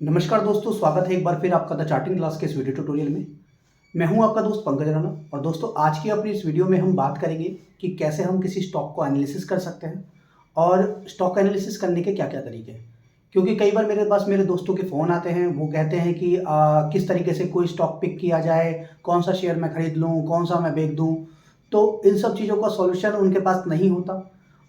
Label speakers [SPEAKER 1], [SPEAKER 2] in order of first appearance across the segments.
[SPEAKER 1] नमस्कार दोस्तों, स्वागत है एक बार फिर आपका द चार्टिंग क्लास के इस वीडियो ट्यूटोरियल में। मैं हूं आपका दोस्त पंकज राणा और दोस्तों आज की अपनी इस वीडियो में हम बात करेंगे कि कैसे हम किसी स्टॉक को एनालिसिस कर सकते हैं और स्टॉक एनालिसिस करने के क्या क्या तरीके हैं। क्योंकि कई बार मेरे पास मेरे दोस्तों के फ़ोन आते हैं, वो कहते हैं कि किस तरीके से कोई स्टॉक पिक किया जाए, कौन सा शेयर मैं खरीद लूँ, कौन सा मैं बेच दूँ। तो इन सब चीज़ों का सॉल्यूशन उनके पास नहीं होता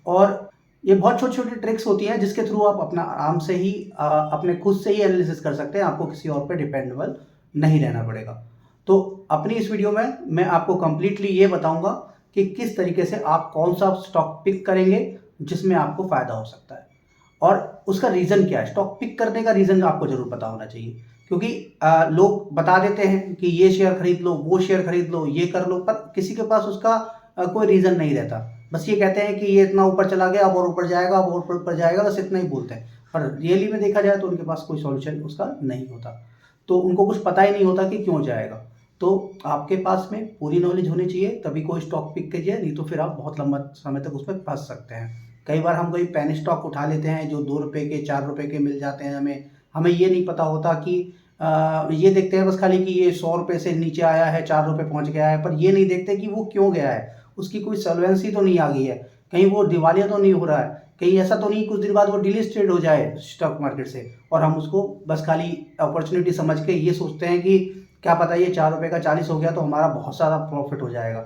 [SPEAKER 1] और ये बहुत छोटी-छोटी ट्रिक्स होती हैं जिसके थ्रू आप अपना आराम से ही अपने खुद से ही एनालिसिस कर सकते हैं, आपको किसी और पे डिपेंडेबल नहीं रहना पड़ेगा। तो अपनी इस वीडियो में मैं आपको कंप्लीटली ये बताऊँगा कि किस तरीके से आप कौन-सा स्टॉक पिक करेंगे जिसमें आपको फ़ायदा हो सकता है और उसका रीज़न क्या है। स्टॉक पिक करने का रीज़न आपको ज़रूर पता होना चाहिए क्योंकि लोग बता देते हैं कि ये शेयर खरीद लो, वो शेयर खरीद लो, ये कर लो, पर किसी के पास उसका कोई रीज़न नहीं रहता। बस ये कहते हैं कि ये इतना ऊपर चला गया, अब और ऊपर जाएगा, अब और ऊपर जाएगा, बस इतना ही बोलते हैं। पर रियली में देखा जाए तो उनके पास कोई सॉल्यूशन उसका नहीं होता। तो उनको कुछ पता ही नहीं होता कि क्यों जाएगा। तो आपके पास में पूरी नॉलेज होनी चाहिए तभी कोई स्टॉक पिक कीजिए, नहीं तो फिर आप बहुत लंबा समय तक उसमें फँस सकते हैं। कई बार हम कोई पेनी स्टॉक उठा लेते हैं जो ₹2 के, ₹4 के मिल जाते हैं हमें। हमें ये नहीं पता होता कि ये देखते हैं बस खाली कि ये ₹100 से नीचे आया है, ₹4 पहुँच गया है, पर ये नहीं देखते कि वो क्यों गया है। उसकी कोई सॉल्वेंसी तो नहीं आ गई है, कहीं वो दिवालिया तो नहीं हो रहा है, कहीं ऐसा तो नहीं कुछ दिन बाद वो डिलिस्टेड हो जाए स्टॉक मार्केट से और हम उसको बस खाली अपॉर्चुनिटी समझ के ये सोचते हैं कि क्या पता ये ₹4 का 40 हो गया तो हमारा बहुत सारा प्रॉफिट हो जाएगा।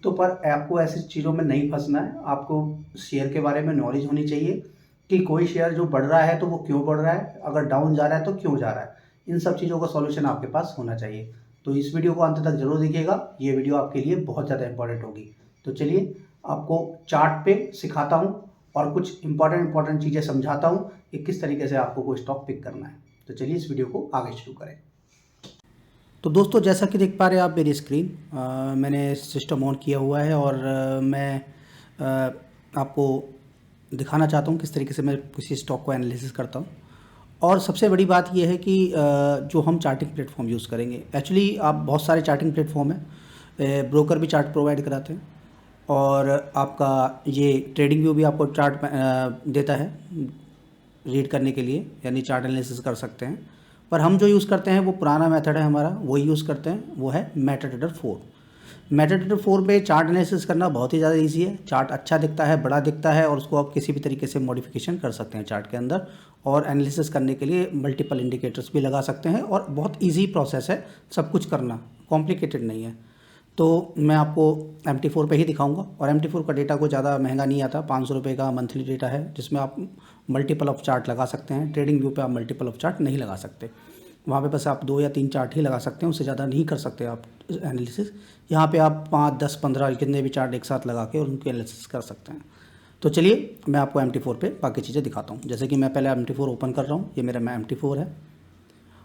[SPEAKER 1] तो पर आपको ऐसी चीज़ों में नहीं फंसना है। आपको शेयर के बारे में नॉलेज होनी चाहिए कि कोई शेयर जो बढ़ रहा है तो वो क्यों बढ़ रहा है, अगर डाउन जा रहा है तो क्यों जा रहा है। इन सब चीज़ों का सॉल्यूशन आपके पास होना चाहिए। तो इस वीडियो को अंत तक जरूर देखिएगा, ये वीडियो आपके लिए बहुत ज़्यादा इंपॉर्टेंट होगी। तो चलिए आपको चार्ट पे सिखाता हूँ और कुछ इंपॉर्टेंट चीज़ें समझाता हूँ कि किस तरीके से आपको कोई स्टॉक पिक करना है। तो चलिए इस वीडियो को आगे शुरू करें। तो दोस्तों जैसा कि देख पा रहे हैं आप मेरी स्क्रीन, मैंने सिस्टम ऑन किया हुआ है और मैं आपको दिखाना चाहता हूँ किस तरीके से मैं किसी स्टॉक को एनालिसिस करता हूँ। और सबसे बड़ी बात यह है कि जो हम चार्टिंग प्लेटफॉर्म यूज़ करेंगे, एक्चुअली आप बहुत सारे चार्टिंग प्लेटफॉर्म हैं, ब्रोकर भी चार्ट प्रोवाइड कराते हैं और आपका ये ट्रेडिंग व्यू भी आपको चार्ट देता है रीड करने के लिए, यानी चार्ट एनालिसिस कर सकते हैं। पर हम जो यूज़ करते हैं वो पुराना मेथड है हमारा, वही यूज़ करते हैं, वो है मेटाट्रेडर 4। मेटाट्रेडर 4 पे चार्ट एनालिसिस करना बहुत ही ज़्यादा इजी है। चार्ट अच्छा दिखता है, बड़ा दिखता है और उसको आप किसी भी तरीके से मॉडिफिकेशन कर सकते हैं चार्ट के अंदर और एनालिसिस करने के लिए मल्टीपल इंडिकेटर्स भी लगा सकते हैं और बहुत ईजी प्रोसेस है सब कुछ करना, कॉम्प्लिकेटेड नहीं है। तो मैं आपको MT4 पे ही दिखाऊंगा और MT4 का डेटा कोई ज़्यादा महंगा नहीं आता, ₹500 का मंथली डेटा है जिसमें आप मल्टीपल ऑफ चार्ट लगा सकते हैं। ट्रेडिंग व्यू पे आप मल्टीपल ऑफ चार्ट नहीं लगा सकते, वहाँ पे बस आप 2 या 3 चार्ट ही लगा सकते हैं, उससे ज़्यादा नहीं कर सकते आप एनालिसिस। यहाँ पे आप 5, 10, 15 कितने भी चार्ट एक साथ लगा के और उनकी एनालिसिस कर सकते हैं। तो चलिए मैं आपको MT4 पे बाकी चीज़ें दिखाता हूँ। जैसे कि मैं पहले MT4 ओपन कर रहा हूँ, ये मेरा MT4 है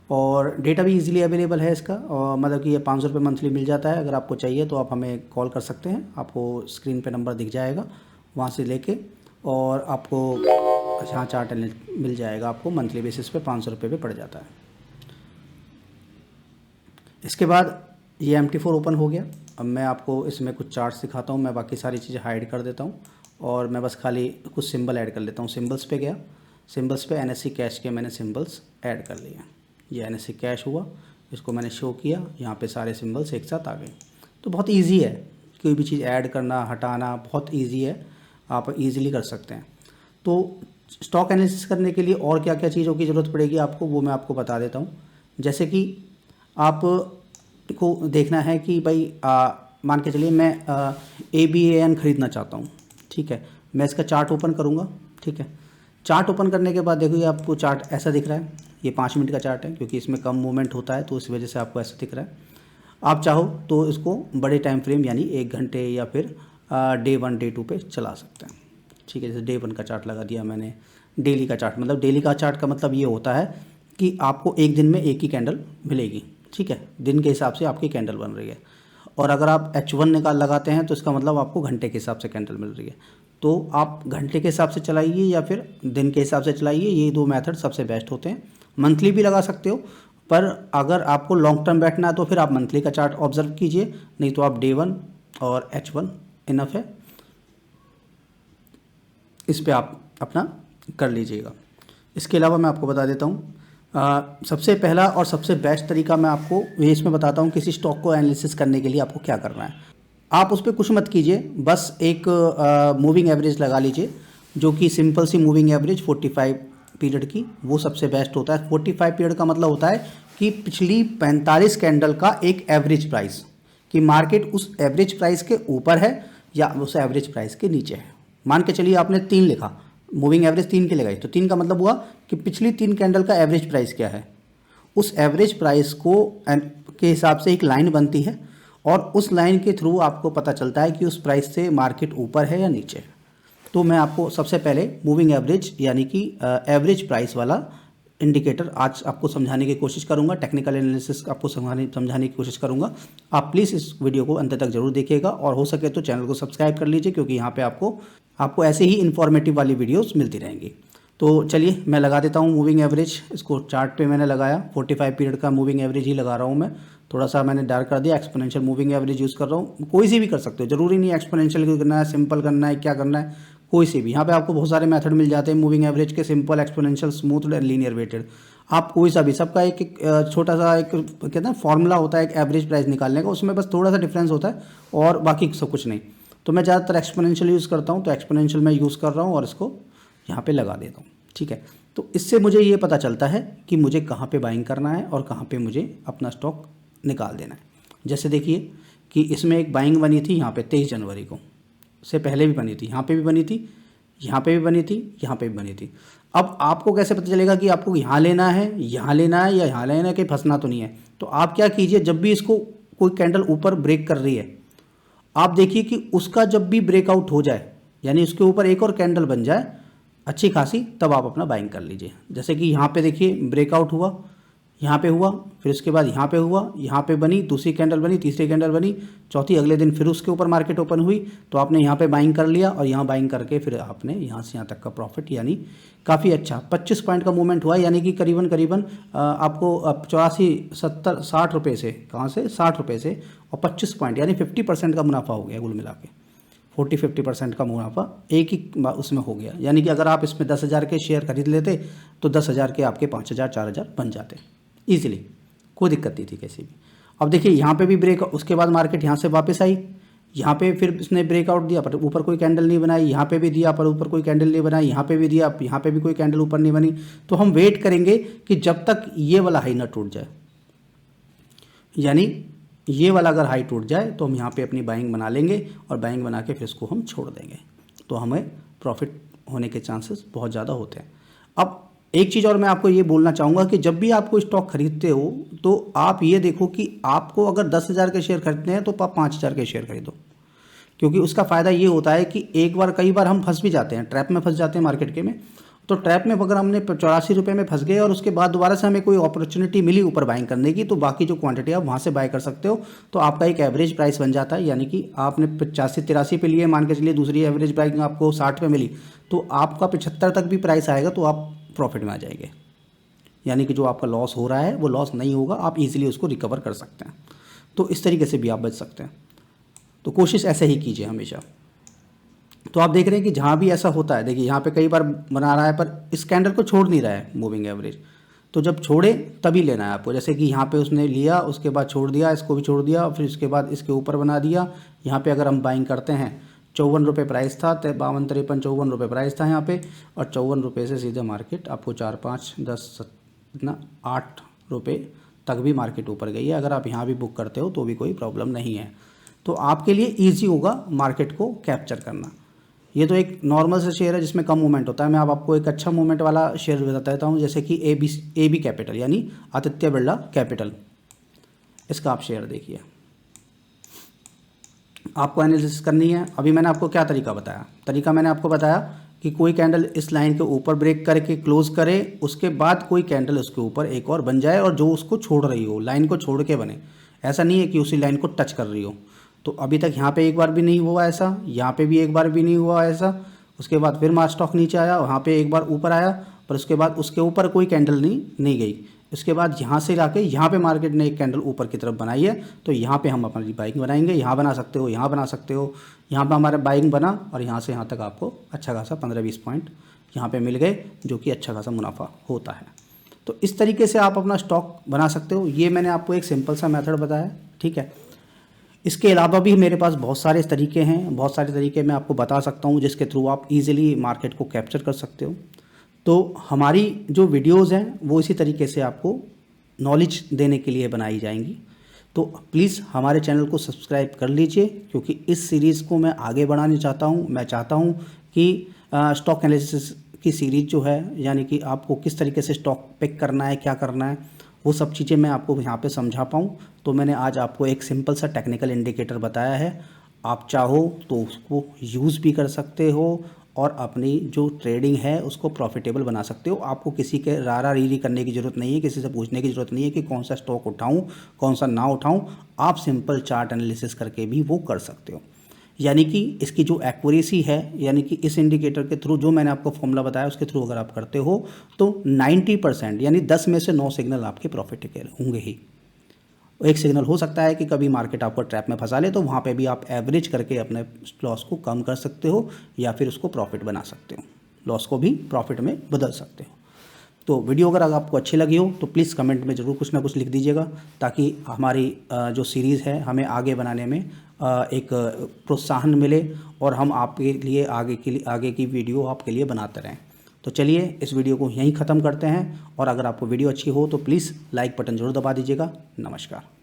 [SPEAKER 1] और डेटा भी इजीली अवेलेबल है इसका, और मतलब कि ये ₹500 मंथली मिल जाता है। अगर आपको चाहिए तो आप हमें कॉल कर सकते हैं, आपको स्क्रीन पे नंबर दिख जाएगा, वहाँ से लेके और आपको यहाँ चार्ट मिल जाएगा। आपको मंथली बेसिस पे ₹500 पे पड़ जाता है। इसके बाद ये MT4 ओपन हो गया। अब मैं आपको इसमें कुछ चार्ट्स दिखाता हूँ। मैं बाकी सारी चीज़ें हाइड कर देता हूँ और मैं बस खाली कुछ सिंबल ऐड कर लेता हूँ। सिंबल्स पे गया, सिंबल्स पे NSE कैश के मैंने सिंबल्स ऐड कर लिए। ये NSE कैश हुआ, इसको मैंने शो किया, यहाँ पे सारे सिंबल्स एक साथ आ गए। तो बहुत ईजी है, कोई भी चीज़ ऐड करना हटाना बहुत ईजी है, आप ईज़िली कर सकते हैं। तो स्टॉक एनालिसिस करने के लिए और क्या क्या चीज़ों की ज़रूरत पड़ेगी आपको, वो मैं आपको बता देता हूँ। जैसे कि आप को देखना है कि भाई मान के चलिए मैं ABAN ख़रीदना चाहता हूँ, ठीक है। मैं इसका चार्ट ओपन करूँगा, ठीक है। चार्ट ओपन करने के बाद देखिए आपको चार्ट ऐसा दिख रहा है, ये 5 मिनट का चार्ट है क्योंकि इसमें कम मूवमेंट होता है तो इस वजह से आपको ऐसा दिख रहा है। आप चाहो तो इसको बड़े टाइम फ्रेम यानी 1 घंटे या फिर डे 1 डे 2 पे चला सकते हैं, ठीक है। जैसे डे 1 का चार्ट लगा दिया मैंने। डेली का चार्ट, मतलब डेली का चार्ट का मतलब ये होता है कि आपको एक दिन में एक ही कैंडल मिलेगी, ठीक है। दिन के हिसाब से आपकी कैंडल बन रही है। और अगर आप H1 निकाल लगाते हैं तो इसका मतलब आपको घंटे के हिसाब से कैंडल मिल रही है। तो आप घंटे के हिसाब से चलाइए या फिर दिन के हिसाब से चलाइए, ये 2 मेथड सबसे बेस्ट होते हैं। मंथली भी लगा सकते हो, पर अगर आपको लॉन्ग टर्म बैठना है तो फिर आप मंथली का चार्ट ऑब्जर्व कीजिए, नहीं तो आप डे 1 और H1 इनफ है, इस पे आप अपना कर लीजिएगा। इसके अलावा मैं आपको बता देता हूँ, सबसे पहला और सबसे बेस्ट तरीका मैं आपको ये इसमें बताता हूँ किसी स्टॉक को एनालिसिस करने के लिए आपको क्या करना है। आप उस पर कुछ मत कीजिए, बस एक मूविंग एवरेज लगा लीजिए, जो कि सिंपल सी मूविंग एवरेज 45 पीरियड की, वो सबसे बेस्ट होता है। 45 पीरियड का मतलब होता है कि पिछली 45 कैंडल का एक एवरेज प्राइस, कि मार्केट उस एवरेज प्राइस के ऊपर है या उस एवरेज प्राइस के नीचे है। मान के चलिए आपने 3 लिखा, मूविंग एवरेज 3 की लगाई, तो 3 का मतलब हुआ कि पिछली 3 कैंडल का एवरेज प्राइस क्या है, उस एवरेज प्राइस को के हिसाब से एक लाइन बनती है और उस लाइन के थ्रू आपको पता चलता है कि उस प्राइस से मार्केट ऊपर है या नीचे है। तो मैं आपको सबसे पहले मूविंग एवरेज यानी कि एवरेज प्राइस वाला इंडिकेटर आज आपको समझाने की कोशिश करूंगा, टेक्निकल एनालिसिस आपको समझाने की कोशिश करूंगा। आप प्लीज़ इस वीडियो को अंत तक जरूर देखिएगा और हो सके तो चैनल को सब्सक्राइब कर लीजिए, क्योंकि यहाँ पे आपको ऐसे ही इन्फॉर्मेटिव वाली वीडियोस मिलती रहेंगी। तो चलिए मैं लगा देता हूँ मूविंग एवरेज। इसको चार्ट पे मैंने लगाया, 45 पीरियड का मूविंग एवरेज ही लगा रहा हूँ मैं। थोड़ा सा मैंने डार्क कर दिया, एक्सपोनेंशियल मूविंग एवरेज यूज़ कर रहा हूँ। कोई सी भी कर सकते हो, जरूरी नहीं एक्सपोनेंशियल करना है, सिंपल करना है, क्या करना है, कोई सी भी। यहाँ पे आपको बहुत सारे मेथड मिल जाते हैं मूविंग एवरेज के, simple, exponential, smooth and linear weighted. आप कोई सा भी, सबका एक छोटा सा एक कहते हैं फॉर्मूला होता है एक एवरेज प्राइस निकालने का, उसमें बस थोड़ा सा डिफरेंस होता है और बाकी सब कुछ नहीं। तो मैं ज़्यादातर एक्सपोनेंशियल यूज़ करता हूँ, तो एक्सपोनेंशियल मैं यूज़ कर रहा हूँ और इसको यहाँ पे लगा देता हूँ। ठीक है, तो इससे मुझे ये पता चलता है कि मुझे कहाँ पे बाइंग करना है और कहाँ पे मुझे अपना स्टॉक निकाल देना है। जैसे देखिए कि इसमें एक बाइंग बनी थी यहाँ पे 23 जनवरी को, से पहले भी बनी थी, यहाँ पे भी बनी थी, यहाँ पे भी बनी थी, यहाँ पे भी बनी थी। अब आपको कैसे पता चलेगा कि आपको यहाँ लेना है, यहाँ लेना है या यहाँ लेना है, कि फंसना तो नहीं है। तो आप क्या कीजिए, जब भी इसको कोई कैंडल ऊपर ब्रेक कर रही है, आप देखिए कि उसका जब भी ब्रेकआउट हो जाए, यानी उसके ऊपर एक और कैंडल बन जाए अच्छी खासी, तब आप अपना बाइंग कर लीजिए। जैसे कि यहाँ पे देखिए ब्रेकआउट हुआ, यहाँ पे हुआ, फिर उसके बाद यहाँ पे हुआ, यहाँ पे बनी, दूसरी कैंडल बनी, तीसरी कैंडल बनी, चौथी अगले दिन फिर उसके ऊपर मार्केट ओपन हुई, तो आपने यहाँ पे बाइंग कर लिया और यहाँ बाइंग करके फिर आपने यहाँ से यहाँ तक का प्रॉफिट, यानी काफ़ी अच्छा 25 पॉइंट का मूवमेंट हुआ, यानी कि करीबन आपको 84, 70, 60 रुपये से, कहाँ से 60 रुपये से, और 25 पॉइंट यानी 50% का मुनाफा हो गया कुल मिला के। 40-50% का मुनाफा एक ही उसमें हो गया। यानी कि अगर आप इसमें 10,000 के शेयर खरीद लेते तो 10,000 के आपके 5,000, 4,000 बन जाते ईजिली, कोई दिक्कत नहीं थी कैसी भी। अब देखिए यहाँ पे भी ब्रेक, उसके बाद मार्केट यहाँ से वापस आई, यहाँ पे फिर इसने ब्रेकआउट दिया पर ऊपर कोई कैंडल नहीं बनाई, यहाँ पे भी दिया पर ऊपर कोई कैंडल नहीं बनाई, यहाँ पे भी दिया, यहाँ पे भी कोई कैंडल ऊपर नहीं बनी। तो हम वेट करेंगे कि जब तक ये वाला हाई ना टूट जाए, यानी ये वाला अगर हाई टूट जाए तो हम यहाँ पे अपनी बाइंग बना लेंगे और बाइंग बना के फिर इसको हम छोड़ देंगे, तो हमें प्रॉफिट होने के चांसेस बहुत ज़्यादा होते हैं। अब एक चीज़ और मैं आपको ये बोलना चाहूँगा कि जब भी आप कोई स्टॉक खरीदते हो तो आप ये देखो कि आपको अगर 10,000 के शेयर खरीदते हैं तो आप 5,000 के शेयर खरीदो, क्योंकि उसका फ़ायदा ये होता है कि कई बार हम फंस भी जाते हैं, ट्रैप में फंस जाते हैं मार्केट के में। तो ट्रैप में अगर हमने 84 रुपये में फंस गए और उसके बाद दोबारा से हमें कोई अपॉर्चुनिटी मिली ऊपर बाइंग करने की, तो बाकी जो क्वांटिटी आप वहाँ से बाय कर सकते हो, तो आपका एक एवरेज प्राइस बन जाता है। यानी कि आपने 85-83 पे लिए, मान के चलिए दूसरी एवरेज बाइंग आपको 60 पे मिली, तो आपका 75 तक भी प्राइस आएगा तो आप प्रॉफिट में आ जाएंगे। यानी कि जो आपका लॉस हो रहा है वो लॉस नहीं होगा, आप इजीली उसको रिकवर कर सकते हैं। तो इस तरीके से भी आप बच सकते हैं, तो कोशिश ऐसे ही कीजिए हमेशा। तो आप देख रहे हैं कि जहाँ भी ऐसा होता है, देखिए यहाँ पे कई बार बना रहा है पर इस कैंडल को छोड़ नहीं रहा है मूविंग एवरेज, तो जब छोड़े तभी लेना है आपको। जैसे कि यहाँ पे उसने लिया, उसके बाद छोड़ दिया, इसको भी छोड़ दिया, फिर उसके बाद इसके ऊपर बना दिया। यहाँ पे अगर हम बाइंग करते हैं, 54 रुपये प्राइस था, 52, 53, 54 रुपये प्राइस था यहाँ पे, और 54 रुपये से सीधे मार्केट आपको 4, 5, 10, इतना 8 रुपये तक भी मार्केट ऊपर गई है। अगर आप यहाँ भी बुक करते हो तो भी कोई प्रॉब्लम नहीं है, तो आपके लिए ईजी होगा मार्केट को कैप्चर करना। ये तो एक नॉर्मल से शेयर है जिसमें कम मूवमेंट होता है। मैं अब आपको एक अच्छा मूवमेंट वाला शेयर बता देता हूँ, जैसे कि ए बी कैपिटल, यानी आदित्य बिरला कैपिटल। इसका आप शेयर देखिए, आपको एनालिसिस करनी है। अभी मैंने आपको क्या तरीका बताया, मैंने आपको बताया कि कोई कैंडल इस लाइन के ऊपर ब्रेक करके क्लोज करे, उसके बाद कोई कैंडल उसके ऊपर एक और बन जाए और जो उसको छोड़ रही हो, लाइन को छोड़ के बने। ऐसा नहीं है कि उसी लाइन को टच कर रही हो। तो अभी तक यहाँ पे एक बार भी नहीं हुआ ऐसा, यहाँ पे भी एक बार भी नहीं हुआ ऐसा। उसके बाद फिर स्टॉक नीचे आया, वहाँ पे एक बार ऊपर आया, पर उसके बाद उसके ऊपर कोई कैंडल नहीं गई। उसके बाद यहाँ से लाके यहाँ पे मार्केट ने एक कैंडल ऊपर की तरफ बनाई है, तो यहाँ पे हम अपनी बाइंग बनाएंगे। यहाँ बना सकते हो, यहाँ बना सकते हो, यहाँ पे हमारा बाइंग बना और यहाँ से यहाँ तक आपको अच्छा खासा 15-20 पॉइंट यहाँ पे मिल गए, जो कि अच्छा खासा मुनाफा होता है। तो इस तरीके से आप अपना स्टॉक बना सकते हो। ये मैंने आपको एक सिंपल सा मेथड बताया, ठीक है। इसके अलावा भी मेरे पास बहुत सारे तरीके हैं, बहुत सारे तरीके मैं आपको बता सकता हूँ जिसके थ्रू आप इजीली मार्केट को कैप्चर कर सकते हो। तो हमारी जो वीडियोज़ हैं वो इसी तरीके से आपको नॉलेज देने के लिए बनाई जाएंगी। तो प्लीज़ हमारे चैनल को सब्सक्राइब कर लीजिए, क्योंकि इस सीरीज़ को मैं आगे बढ़ाना चाहता हूँ। मैं चाहता हूँ कि स्टॉक एनालिसिस की सीरीज़ जो है, यानी कि आपको किस तरीके से स्टॉक पिक करना है, क्या करना है, वो सब चीज़ें मैं आपको यहाँ पे समझा पाऊँ। तो मैंने आज आपको एक सिंपल सा टेक्निकल इंडिकेटर बताया है। आप चाहो तो उसको यूज़ भी कर सकते हो और अपनी जो ट्रेडिंग है उसको प्रॉफिटेबल बना सकते हो। आपको किसी के रारा रीरी करने की ज़रूरत नहीं है, किसी से पूछने की ज़रूरत नहीं है कि कौन सा स्टॉक उठाऊं, कौन सा ना उठाऊं। आप सिंपल चार्ट एनालिसिस करके भी वो कर सकते हो। यानी कि इसकी जो एक्यूरेसी है, यानी कि इस इंडिकेटर के थ्रू जो मैंने आपको फॉर्मूला बताया उसके थ्रू अगर आप करते हो तो 90% यानी 10 में से 9 सिग्नल आपके प्रॉफिट के होंगे ही। एक सिग्नल हो सकता है कि कभी मार्केट आपको ट्रैप में फंसा ले, तो वहाँ पे भी आप एवरेज करके अपने लॉस को कम कर सकते हो या फिर उसको प्रॉफिट बना सकते हो, लॉस को भी प्रॉफिट में बदल सकते हो। तो वीडियो अगर आपको अच्छी लगी हो तो प्लीज़ कमेंट में ज़रूर कुछ ना कुछ लिख दीजिएगा, ताकि हमारी जो सीरीज़ है हमें आगे बनाने में एक प्रोत्साहन मिले और हम आपके लिए आगे की वीडियो आपके लिए बनाते रहें। तो चलिए इस वीडियो को यहीं ख़त्म करते हैं, और अगर आपको वीडियो अच्छी हो तो प्लीज़ लाइक बटन ज़रूर दबा दीजिएगा। नमस्कार।